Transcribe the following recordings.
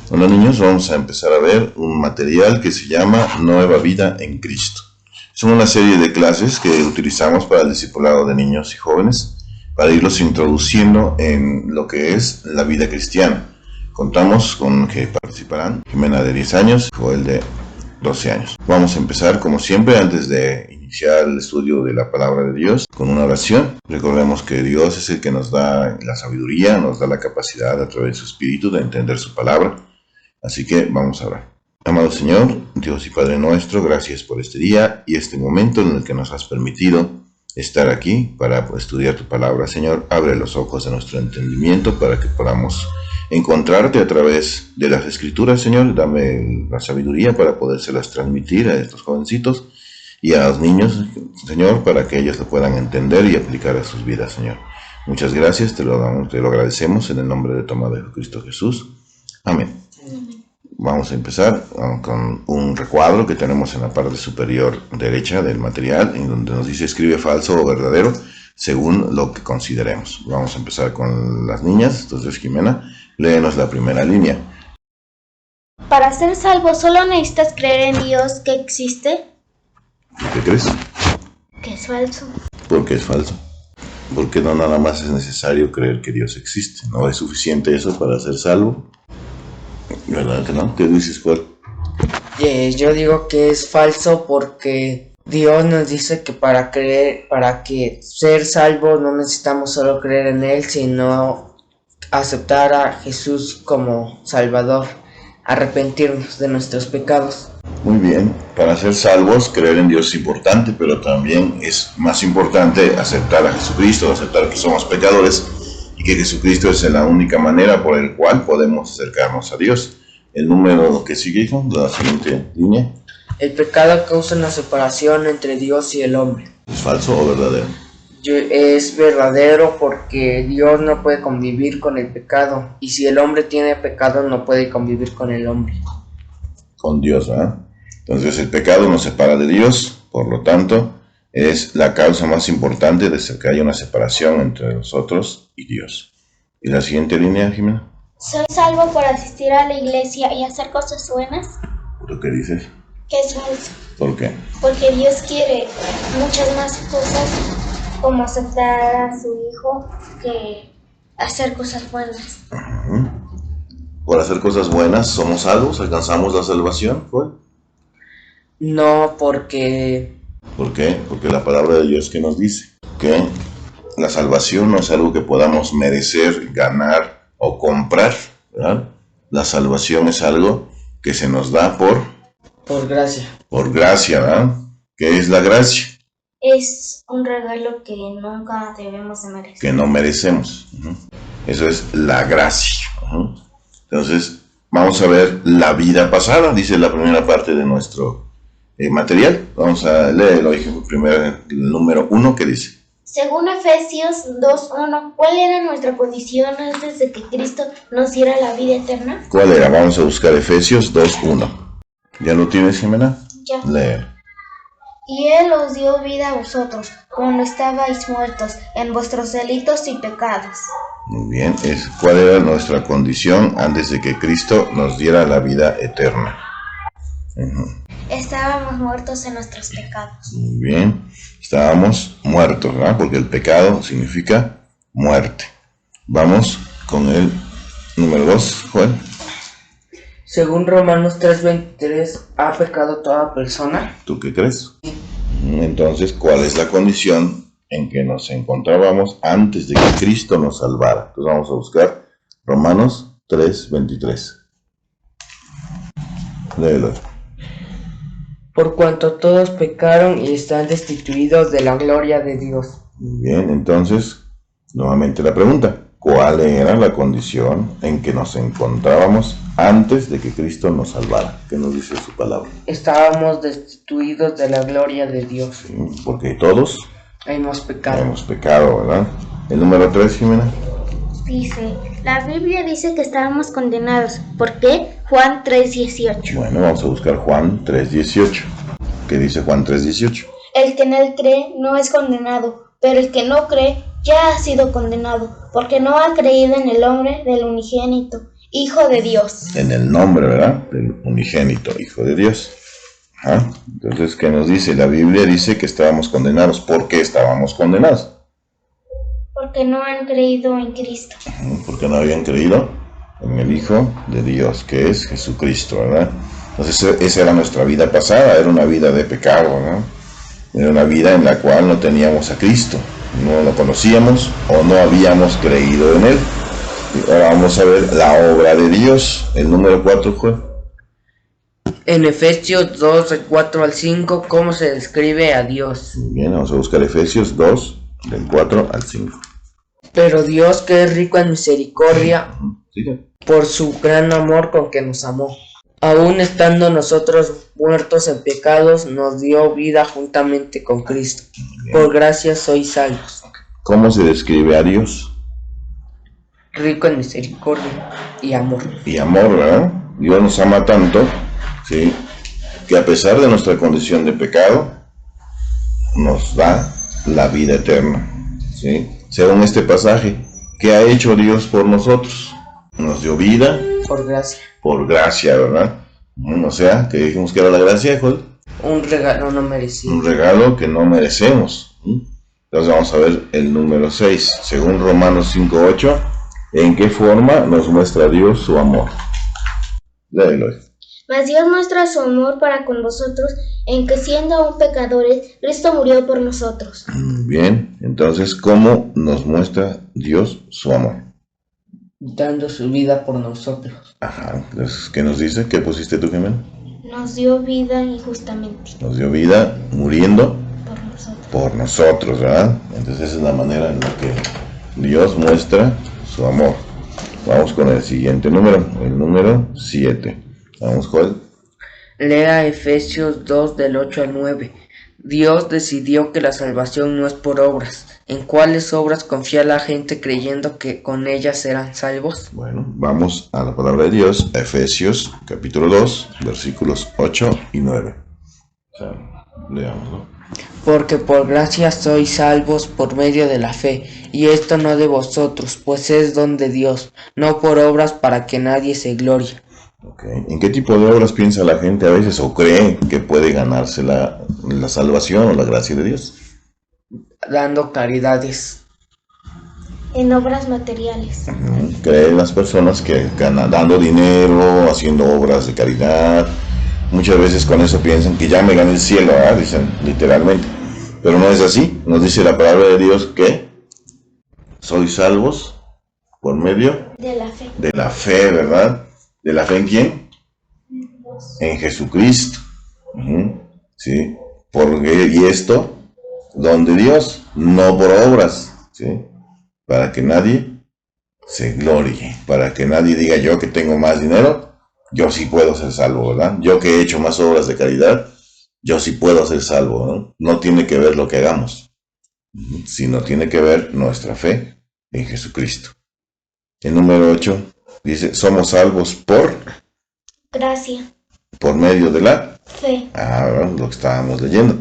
Bueno, niños, vamos a empezar a ver un material que se llama Nueva Vida en Cristo. Son una serie de clases que utilizamos para el discipulado de niños y jóvenes, para irlos introduciendo en lo que es la vida cristiana. Contamos con que participarán Jimena de 10 años, Joel de 12 años. Vamos a empezar, como siempre, antes de iniciar el estudio de la palabra de Dios, con una oración. Recordemos que Dios es el que nos da la sabiduría, nos da la capacidad a través de su Espíritu de entender su palabra. Así que vamos a orar. Amado Señor, Dios y Padre nuestro, gracias por este día y este momento en el que nos has permitido estar aquí para estudiar tu palabra. Señor, abre los ojos de nuestro entendimiento para que podamos encontrarte a través de las Escrituras. Señor, dame la sabiduría para podérselas transmitir a estos jovencitos y a los niños, Señor, para que ellos lo puedan entender y aplicar a sus vidas, Señor. Muchas gracias, te lo agradecemos en el nombre de tu amado Cristo Jesús. Amén. Vamos a empezar con un recuadro que tenemos en la parte superior derecha del material, en donde nos dice escribe falso o verdadero, según lo que consideremos. Vamos a empezar con las niñas. Entonces, Jimena, léenos la primera línea. Para ser salvo solo necesitas creer en Dios que existe. ¿Qué crees? Que es falso. ¿Por qué es falso? Porque no nada más es necesario creer que Dios existe. ¿No es suficiente eso para ser salvo? ¿Verdad que no? ¿Qué dices, Juan? Yo digo que es falso porque Dios nos dice que para que ser salvo no necesitamos solo creer en Él, sino aceptar a Jesús como Salvador, arrepentirnos de nuestros pecados. Muy bien, para ser salvos, creer en Dios es importante, pero también es más importante aceptar a Jesucristo, aceptar que somos pecadores y que Jesucristo es la única manera por el cual podemos acercarnos a Dios. El número que sigue, hijo, la siguiente línea. El pecado causa una separación entre Dios y el hombre. ¿Es falso o verdadero? Es verdadero porque Dios no puede convivir con el pecado, y si el hombre tiene pecado no puede convivir con el hombre. Con Dios, ¿verdad? Entonces el pecado nos separa de Dios, por lo tanto es la causa más importante de que haya una separación entre nosotros y Dios. ¿Y la siguiente línea, Jimena? Soy salvo por asistir a la iglesia y hacer cosas buenas. ¿Tú qué dices? Que es falso. ¿Por qué? Porque Dios quiere muchas más cosas como aceptar a su hijo que hacer cosas buenas. Por hacer cosas buenas somos salvos, alcanzamos la salvación, ¿fue? No, porque... ¿Por qué? Porque la palabra de Dios que nos dice que la salvación no es algo que podamos merecer, ganar o comprar, ¿verdad? La salvación es algo que se nos da por gracia. Por gracia, ¿verdad? ¿Qué es la gracia? Es un regalo que nunca debemos de merecer. Que no merecemos. Eso es la gracia. Entonces, vamos a ver la vida pasada, dice la primera parte de nuestro material. Vamos a leerlo, primero el número 1 que dice. Según Efesios 2:1, ¿cuál era nuestra condición antes de que Cristo nos diera la vida eterna? ¿Cuál era? Vamos a buscar Efesios 2:1. ¿Ya lo tienes, Jimena? Ya. Leer. Y Él os dio vida a vosotros, cuando estabais muertos en vuestros delitos y pecados. Muy bien. ¿Cuál era nuestra condición antes de que Cristo nos diera la vida eterna? Estábamos muertos en nuestros pecados. Muy bien. Estábamos muertos, ¿verdad? Porque el pecado significa muerte. Vamos con el número 2, Juan. Según Romanos 3:23, ¿ha pecado toda persona? ¿Tú qué crees? Entonces, ¿cuál es la condición en que nos encontrábamos antes de que Cristo nos salvara? Entonces vamos a buscar Romanos 3:23. Léelo. Por cuanto todos pecaron y están destituidos de la gloria de Dios. Muy bien, entonces, nuevamente la pregunta. ¿Cuál era la condición en que nos encontrábamos antes de que Cristo nos salvara? ¿Qué nos dice su palabra? Estábamos destituidos de la gloria de Dios. Sí, porque todos hemos pecado, ¿verdad? El número 3, Jimena. Dice, la Biblia dice que estábamos condenados. ¿Por qué? Juan 3:18. Bueno, vamos a buscar Juan 3:18. ¿Qué dice Juan 3:18? El que en él cree no es condenado, pero el que no cree ya ha sido condenado, porque no ha creído en el nombre del unigénito, Hijo de Dios. En el nombre, ¿verdad? Del unigénito, Hijo de Dios. Ajá. Entonces, ¿qué nos dice? La Biblia dice que estábamos condenados. ¿Por qué estábamos condenados? Porque no han creído en Cristo. Porque no habían creído en el Hijo de Dios, que es Jesucristo, ¿verdad? Entonces, esa era nuestra vida pasada, era una vida de pecado, ¿no? Era una vida en la cual no teníamos a Cristo, no lo conocíamos o no habíamos creído en Él. Y ahora vamos a ver la obra de Dios, el número 4, Juan. En Efesios 2, del 4 al 5, ¿cómo se describe a Dios? Muy bien, vamos a buscar Efesios 2, del 4 al 5. Pero Dios, que es rico en misericordia, ¿Sí? por su gran amor con que nos amó, aun estando nosotros muertos en pecados, nos dio vida juntamente con Cristo. Por gracia sois salvos. ¿Cómo se describe a Dios? Rico en misericordia y amor. Y amor, ¿verdad? Dios nos ama tanto, ¿sí?, que a pesar de nuestra condición de pecado, nos da la vida eterna, ¿sí? Según este pasaje, ¿qué ha hecho Dios por nosotros? Nos dio vida Por gracia. por gracia, ¿verdad? O sea, que dijimos que era la gracia, Joel. Un regalo no merecido. Un regalo que no merecemos. Entonces vamos a ver el número 6. Según Romanos 5:8, ¿en qué forma nos muestra Dios su amor? Léelo. Mas Dios muestra su amor para con vosotros, en que siendo aún pecadores, Cristo murió por nosotros. Bien, entonces, ¿cómo nos muestra Dios su amor? Dando su vida por nosotros. Ajá, entonces, ¿qué nos dice? ¿Qué pusiste tú, Jimena? Nos dio vida injustamente Nos dio vida muriendo por nosotros. por nosotros, ¿verdad? Entonces esa es la manera en la que Dios muestra su amor. Vamos con el siguiente número, el número 7. Vamos, Joel. Lea Efesios 2 del 8 al 9. Dios decidió que la salvación no es por obras. ¿En cuáles obras confía la gente creyendo que con ellas serán salvos? Bueno, vamos a la palabra de Dios, Efesios capítulo 2, versículos 8 y 9. O sea, leámoslo. Porque por gracia sois salvos por medio de la fe, y esto no de vosotros, pues es don de Dios, no por obras para que nadie se glorie. Okay. ¿En qué tipo de obras piensa la gente a veces o cree que puede ganarse la salvación o la gracia de Dios? Dando caridades. En obras materiales. Creen las personas que ganan dando dinero, haciendo obras de caridad. Muchas veces con eso piensan que ya me gané el cielo, ¿verdad? Dicen literalmente. Pero no es así. Nos dice la palabra de Dios que sois salvos por medio De la fe. de la fe, ¿verdad? ¿De la fe en quién? En Jesucristo. Sí. Y esto, don de Dios, no por obras, ¿sí? Para que nadie se glorie, para que nadie diga yo que tengo más dinero, yo sí puedo ser salvo, ¿verdad? Yo que he hecho más obras de caridad, yo sí puedo ser salvo, ¿no? No tiene que ver lo que hagamos, sino tiene que ver nuestra fe en Jesucristo. El número 8 dice, somos salvos por Gracia. Por medio de la Fe. lo que estábamos leyendo.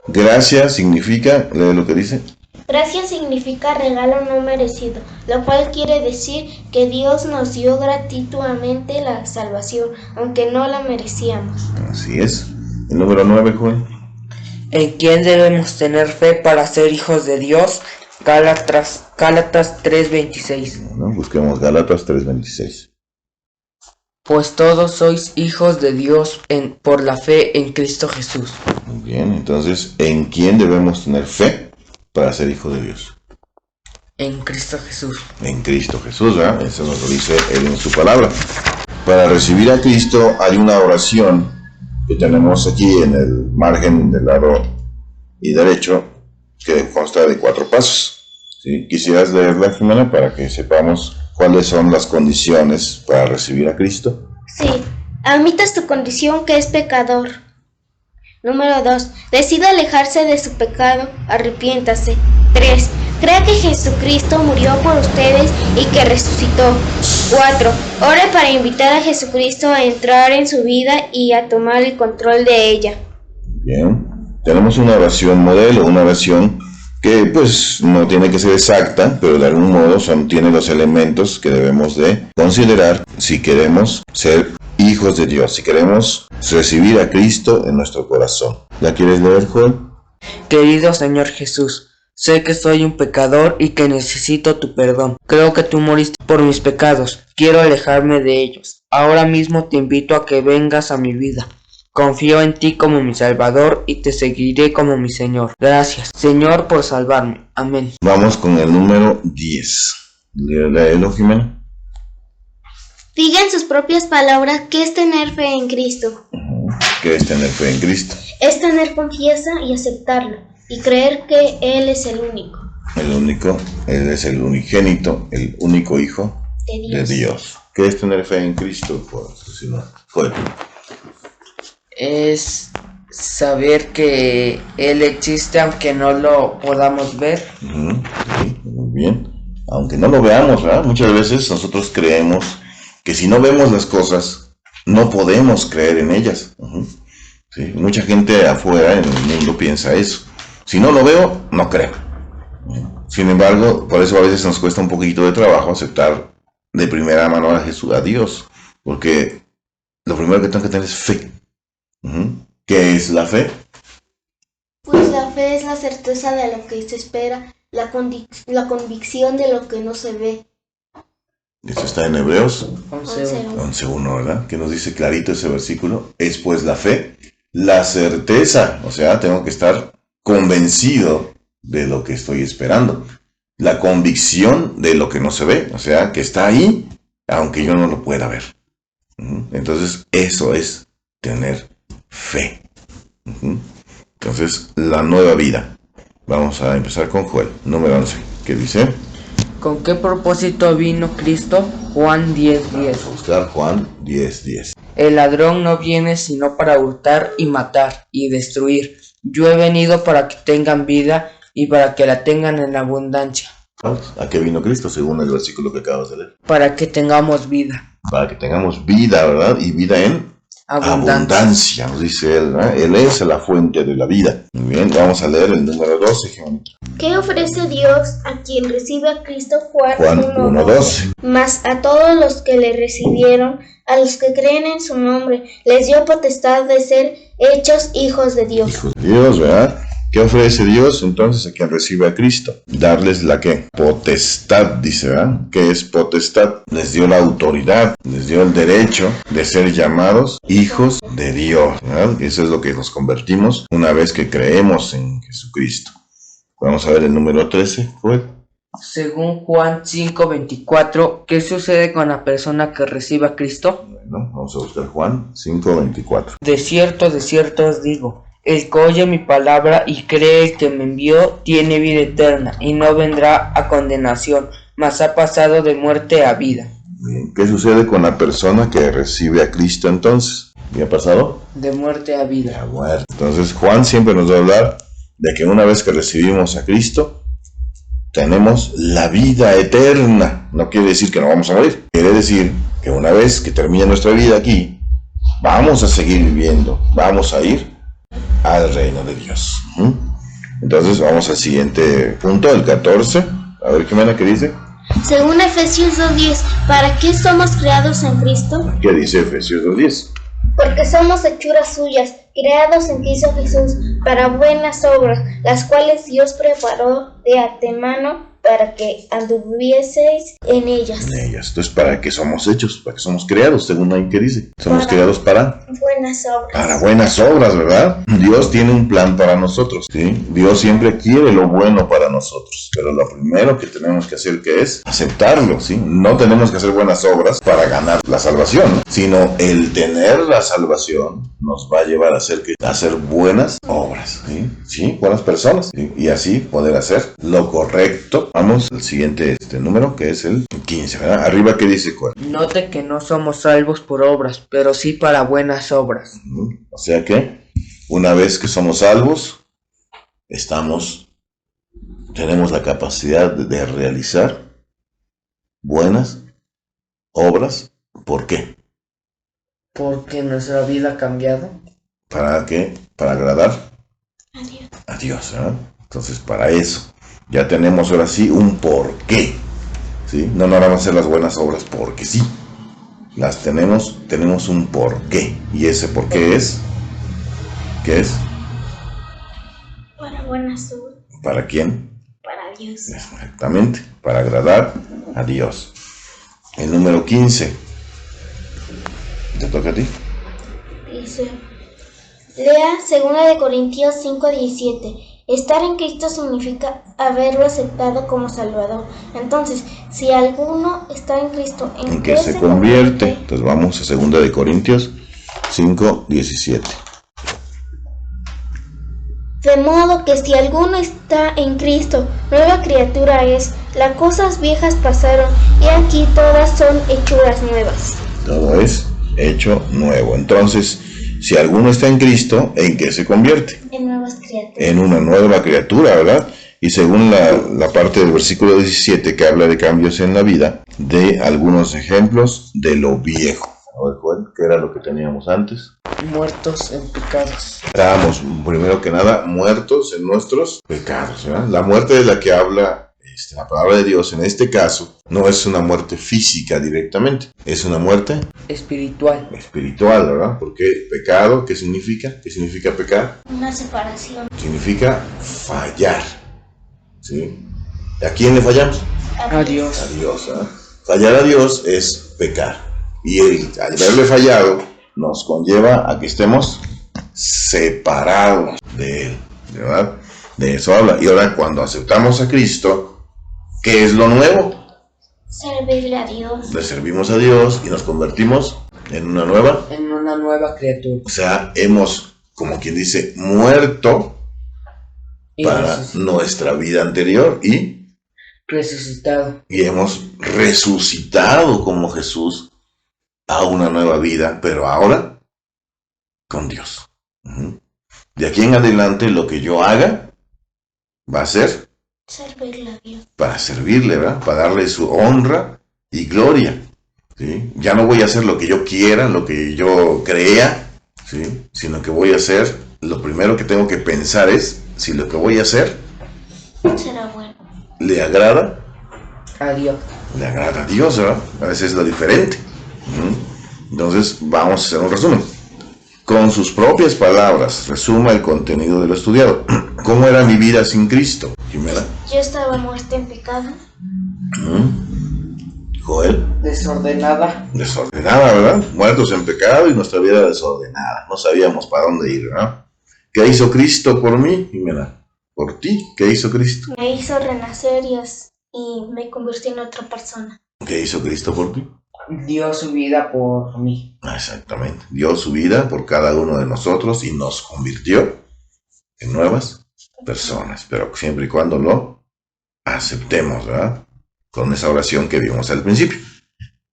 Gracia significa, lee lo que dice. Gracia significa regalo no merecido, lo cual quiere decir que Dios nos dio gratuitamente la salvación, aunque no la merecíamos. Así es. El número 9, Juan. ¿En quién debemos tener fe para ser hijos de Dios? Gálatas 3:26. Bueno, busquemos Gálatas 3:26. Pues todos sois hijos de Dios por la fe en Cristo Jesús. Muy bien, entonces, ¿en quién debemos tener fe para ser hijos de Dios? En Cristo Jesús. En Cristo Jesús, ¿verdad? Eso nos lo dice Él en su palabra. Para recibir a Cristo hay una oración que tenemos aquí en el margen del lado y derecho que consta de 4 pasos. ¿Sí? ¿Quisieras leerla, Jimena, para que sepamos cuáles son las condiciones para recibir a Cristo? Sí, admitas tu condición que es pecador. Número 2. Decide alejarse de su pecado, arrepiéntase. 3. Crea que Jesucristo murió por ustedes y que resucitó. 4. Ore para invitar a Jesucristo a entrar en su vida y a tomar el control de ella. Bien, tenemos una oración modelo, una oración que pues no tiene que ser exacta, pero de algún modo tiene los elementos que debemos de considerar si queremos ser hijos de Dios, si queremos recibir a Cristo en nuestro corazón. ¿La quieres leer, Joel? Querido Señor Jesús, sé que soy un pecador y que necesito tu perdón. Creo que tú moriste por mis pecados. Quiero alejarme de ellos. Ahora mismo te invito a que vengas a mi vida. Confío en ti como mi Salvador y te seguiré como mi Señor. Gracias, Señor, por salvarme. Amén. Vamos con el número 10. Léelo, Jimena. Diga en sus propias palabras qué es tener fe en Cristo. ¿Qué es tener fe en Cristo? Es tener confianza y aceptarlo, y creer que Él es el único. El único, Él es el unigénito, el único Hijo de Dios. ¿Qué es tener fe en Cristo? Joel. Es saber que Él existe aunque no lo podamos ver. Sí, muy bien. Aunque no lo veamos, ¿verdad? Muchas veces nosotros creemos que si no vemos las cosas, no podemos creer en ellas. Sí, mucha gente afuera en el mundo piensa eso. Si no lo veo, no creo. Sin embargo, por eso a veces nos cuesta un poquito de trabajo aceptar de primera mano a Jesús, a Dios, porque lo primero que tengo que tener es fe. ¿Qué es la fe? Pues la fe es la certeza de lo que se espera, la convicción de lo que no se ve. Esto está en Hebreos 11. 11.1, ¿verdad? Que nos dice clarito ese versículo. Es pues la fe, la certeza, o sea, tengo que estar convencido de lo que estoy esperando. La convicción de lo que no se ve, o sea, que está ahí, aunque yo no lo pueda ver. Entonces, eso es tener fe. Entonces, la nueva vida. Vamos a empezar con Joel, número 11, que dice... ¿Con qué propósito vino Cristo? Juan 10:10. Vamos a buscar Juan 10:10. El ladrón no viene sino para hurtar y matar y destruir. Yo he venido para que tengan vida y para que la tengan en abundancia. ¿A qué vino Cristo? Según el versículo que acabas de leer. Para que tengamos vida. Para que tengamos vida, ¿verdad? Y vida en abundancia, nos dice él, ¿verdad? Él es la fuente de la vida. Muy bien, vamos a leer el número 12, Geómetro. ¿Qué ofrece Dios a quien recibe a Cristo? Juan 1:12. Mas a todos los que le recibieron, a los que creen en su nombre, les dio potestad de ser hechos hijos de Dios. Hijos de Dios, ¿verdad? ¿Qué ofrece Dios entonces a quien recibe a Cristo? Darles la ¿qué? Potestad, dice, ¿verdad? ¿Qué es potestad? Les dio la autoridad, les dio el derecho de ser llamados hijos de Dios, ¿verdad? Eso es lo que nos convertimos una vez que creemos en Jesucristo. Vamos a ver el número 13, Joel. Según Juan 5:24, ¿qué sucede con la persona que recibe a Cristo? Bueno, vamos a buscar Juan 5:24. De cierto os digo, el que oye mi palabra y cree el que me envió, tiene vida eterna, y no vendrá a condenación, mas ha pasado de muerte a vida. Bien, ¿qué sucede con la persona que recibe a Cristo entonces? ¿Qué ha pasado? De muerte a vida. A muerte. Entonces Juan siempre nos va a hablar de que una vez que recibimos a Cristo, tenemos la vida eterna. No quiere decir que no vamos a morir. Quiere decir que una vez que termine nuestra vida aquí, vamos a seguir viviendo, vamos a ir al reino de Dios. Entonces vamos al siguiente punto, el 14. A ver, Jimena, ¿qué dice? Según Efesios 2:10, ¿para qué somos creados en Cristo? ¿Qué dice Efesios 2:10? Porque somos hechuras suyas, creados en Cristo Jesús, para buenas obras, las cuales Dios preparó de antemano para que anduvieseis en ellas. En ellas. Entonces, ¿para qué somos hechos? ¿Para qué somos creados? Según ahí que dice. Somos creados para buenas obras. Para buenas obras, ¿verdad? Dios tiene un plan para nosotros, ¿sí? Dios siempre quiere lo bueno para nosotros, pero lo primero que tenemos que hacer que es aceptarlo, ¿sí? No tenemos que hacer buenas obras para ganar la salvación, sino el tener la salvación nos va a llevar a hacer buenas obras, ¿sí? Sí, buenas personas, ¿sí? Y así poder hacer lo correcto. Vamos al siguiente número, que es el 15, ¿verdad? Arriba, ¿qué dice? ¿Cuál? Note que no somos salvos por obras, pero sí para buenas obras. O sea que, una vez que somos salvos, tenemos la capacidad de realizar buenas obras. ¿Por qué? Porque nuestra vida ha cambiado. ¿Para qué? Para agradar a Dios, ¿verdad? Entonces, para eso. Ya tenemos ahora sí un porqué, ¿sí? No vamos a hacer las buenas obras porque sí. Las tenemos un porqué. ¿Y ese porqué es? ¿Qué es? Para buenas obras. ¿Para quién? Para Dios. Exactamente, para agradar a Dios. El número 15. ¿Te toca a ti? Dice, lea 2 Corintios 5:17. Estar en Cristo significa haberlo aceptado como Salvador. Entonces, si alguno está en Cristo, ¿en qué se convierte? Entonces vamos a 2 Corintios 5:17. De modo que si alguno está en Cristo, nueva criatura es. Las cosas viejas pasaron y aquí todas son hechuras nuevas. Todo es hecho nuevo. Entonces, si alguno está en Cristo, ¿en qué se convierte? En nuevas criaturas. En una nueva criatura, ¿verdad? Y según la parte del versículo 17 que habla de cambios en la vida, de algunos ejemplos de lo viejo. A ver, Joel, ¿qué era lo que teníamos antes? Muertos en pecados. Estábamos, primero que nada, muertos en nuestros pecados, ¿verdad? La muerte de la que habla la palabra de Dios en este caso no es una muerte física directamente, es una muerte espiritual, ¿verdad? Porque pecado, ¿qué significa? ¿Qué significa pecar? Una separación. Significa fallar, ¿sí? ¿A quién le fallamos? A Dios. A Dios, ¿verdad? Fallar a Dios es pecar. Y al haberle fallado nos conlleva a que estemos separados de Él, ¿verdad? De eso habla. Y ahora cuando aceptamos a Cristo, ¿qué es lo nuevo? Servirle a Dios. Le servimos a Dios y nos convertimos en una nueva criatura. O sea, hemos, como quien dice, muerto para nuestra vida anterior y resucitado. Y hemos resucitado como Jesús a una nueva vida, pero ahora con Dios. De aquí en adelante lo que yo haga va a ser servirle a Dios. Para servirle, ¿verdad? Para darle su honra y gloria, ¿sí? Ya no voy a hacer lo que yo quiera, lo que yo crea, ¿sí? Sino que voy a hacer, lo primero que tengo que pensar es si lo que voy a hacer será bueno. ¿Le agrada? A Dios. Le agrada a Dios, ¿verdad? A veces es lo diferente. Entonces, vamos a hacer un resumen. Con sus propias palabras, resuma el contenido de lo estudiado. ¿Cómo era mi vida sin Cristo, Jimena? Yo estaba muerta en pecado. Joel. Desordenada, ¿verdad? Muertos en pecado y nuestra vida desordenada. No sabíamos para dónde ir, ¿verdad? ¿Qué hizo Cristo por mí, Jimena? ¿Por ti? ¿Qué hizo Cristo? Me hizo renacer y me convirtió en otra persona. ¿Qué hizo Cristo por ti? Dio su vida por mí. Exactamente. Dio su vida por cada uno de nosotros y nos convirtió en nuevas personas. Pero siempre y cuando lo aceptemos, ¿verdad? Con esa oración que vimos al principio.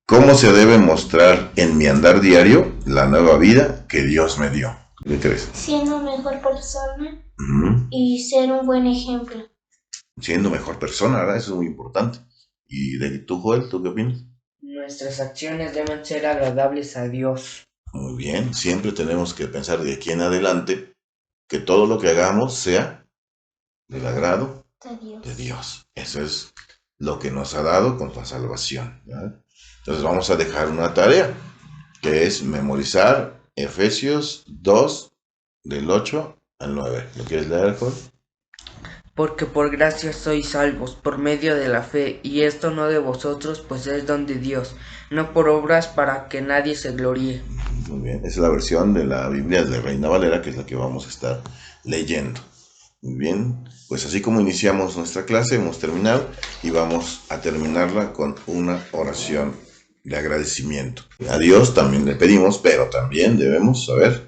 ¿Cómo se debe mostrar en mi andar diario la nueva vida que Dios me dio? ¿Qué crees? Siendo mejor persona y ser un buen ejemplo. Siendo mejor persona, ¿verdad? Eso es muy importante. ¿Y de tú, Joel, tú qué opinas? Nuestras acciones deben ser agradables a Dios. Muy bien, siempre tenemos que pensar de aquí en adelante que todo lo que hagamos sea del agrado de Dios. Eso es lo que nos ha dado con la salvación, ¿verdad? Entonces vamos a dejar una tarea, que es memorizar Efesios 2, del 8 al 9. ¿Lo quieres leer, Joel? Porque por gracia sois salvos, por medio de la fe, y esto no de vosotros, pues es don de Dios, no por obras para que nadie se gloríe. Muy bien, esa es la versión de la Biblia de Reina Valera, que es la que vamos a estar leyendo. Muy bien, pues así como iniciamos nuestra clase, hemos terminado y vamos a terminarla con una oración de agradecimiento. A Dios también le pedimos, pero también debemos saber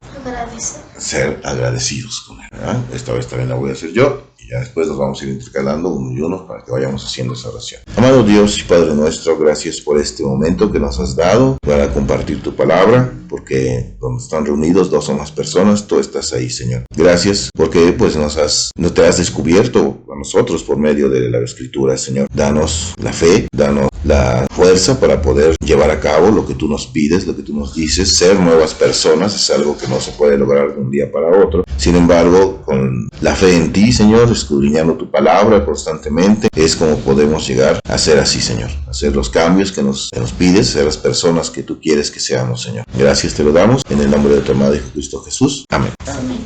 ser agradecidos con Él, ¿verdad? Esta vez también la voy a hacer yo. Y ya después nos vamos a ir intercalando unos y unos para que vayamos haciendo esa oración. Amado Dios y Padre nuestro, gracias por este momento que nos has dado para compartir tu palabra, porque donde están reunidos dos o más personas, tú estás ahí, Señor. Gracias porque pues no te has descubierto a nosotros por medio de la Escritura, Señor. Danos la fe, danos la fuerza para poder llevar a cabo lo que tú nos pides, lo que tú nos dices. Ser nuevas personas es algo que no se puede lograr de un día para otro. Sin embargo, con la fe en ti, Señor, Señor, escudriñando tu palabra constantemente, es como podemos llegar a ser así, Señor. Hacer los cambios que nos pides, ser las personas que tú quieres que seamos, Señor. Gracias te lo damos, en el nombre de tu amado Hijo Cristo Jesús. Amén. Amén.